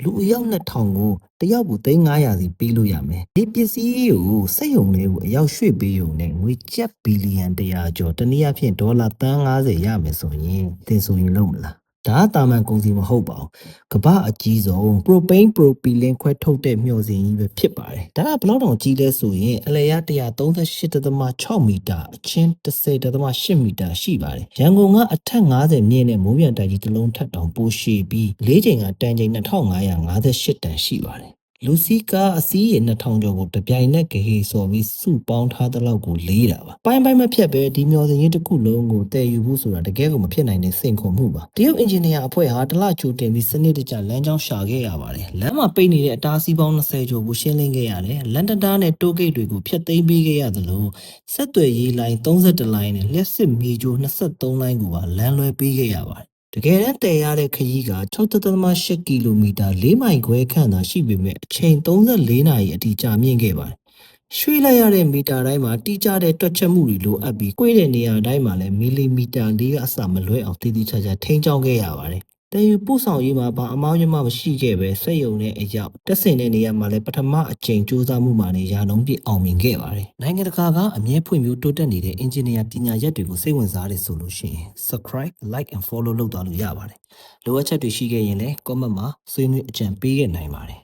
လူအယောက်2000ကိုတယောက်ကို3,500စီပေးလို့ရမယ်ဒီပစ္စည်းကိုစက်ရုံတွေကိုအရောက်ရွှေ့ပေးရုံနဲ့ငွေကျပ်ဘီလီယံ100ကျော်တနည်းအားဖြင့်ဒေါ်လာ350ရမယ်ဆိုရင်သင်ဆိုရင်လုံးမလားဒါကတာမန်ကုန်စီမဟုတ်ပါဘူးကမ္ဘာအကြီးဆုံး propane propylene ခွဲထုတ်တဲ့မျှော်စင်ကြီးပဲဖြစ်ပါတယ်ဒါကဘယ်လောက်တောင်ကြီးလဲဆိုရင်အလယ်ရ138.6မီတာအချင်း10.8မီတာရှိပါတယ်ရန်ကုန်ကအထက်90မြင့်တဲ့မိုးပြန်တိုက်ကြီးတစ်လုံးထပ်တောင်ပိုရှည်ပြီး၄ချိန်ကတန်ချိန်2558တန်ရှိပါတယ်လူစီကားအစီးရေ2000ကျော်ကိုတပြိုင်နက်ဂဟေဆော်ပြီးစုပေါင်းထားတဲ့လောက်ကိုလေးတာပါပိုင်းမဖြတ်ပဲဒီမျော်စင်ကြီးတစ်ခုလုံးကိုတည်ယူဖို့ဆိုတာတကယ်ကိုမဖြစ်နိုင်တဲ့စိန်ခေါ်မှုပါတရုတ်အင်ဂျင်နီယာအဖွဲ့ဟာတစ်လချိုတင်ပြီးစနစ်တကျလမ်းကြောင်းရှာခဲ့ရပါတယ်လမ်းမှာပိတ်နေတဲ့အတားအဆီးပေါင်း20ကျော်ကိုရှင်းလင်းခဲ့ရတယ်လန်တတားနဲ့တိုးဂိတ်တွေကိုဖျက်သိမ်းပေးခဲ့ရသလိုဆက်သွယ်ရေးလိုင်း31လိုင်းနဲ့လျှက်စစ်မီးကြိုး23လိုင်းကိုပါလမ်းလွှဲပေးခဲ့ရပါတယ်တကယ်တမ်းတည်ရတဲ့ခရီးက6.8ကီလိုမီတာ4မိုင်ခွဲခန့်သာရှိပေမဲ့အချိန်34နာရီအထိကြာမြင့်ခဲ့ပါတယ်။ရွှေ့လိုက်ရတဲ့မီတာတိုင်းမှာတိကျတဲ့တွက်ချက်မှုတွေလိုအပ်ပြီး꿰တဲ့နေရာတိုင်းမှာလည်းမီလီမီတာလေးကအစမလွဲအောင်တည်တည်ချာချာထိန်းချောင်းခဲ့ရပါတယ်။တည်ယူပို့ဆောင်ရေးမှာဘာအမောင်းအယွင်းမှမရှိခဲ့ပဲစက်ရုံနဲ့အရောက်တက်ဆင်တဲ့နေရာမှာလည်းပထမအကြိမ်စူးစမ်းမှုမှာနေရာနှုန်းပြည့်အောင်မြင်ခဲ့ပါတယ်။နိုင်ငံတကာကအမြဲဖွံ့ဖြိုးတိုးတက်နေတဲ့အင်ဂျင်နီယာပညာရပ်တွေကိုစိတ်ဝင်စားတယ်ဆိုလို့ရှိရင် subscribe like and follow လုပ်သွားလို့ရပါတယ်။လိုအပ်ချက်တွေရှိခဲ့ရင်လည်း comment မှာဆွေးနွေးအကြံပေးခဲ့နိုင်ပါတယ်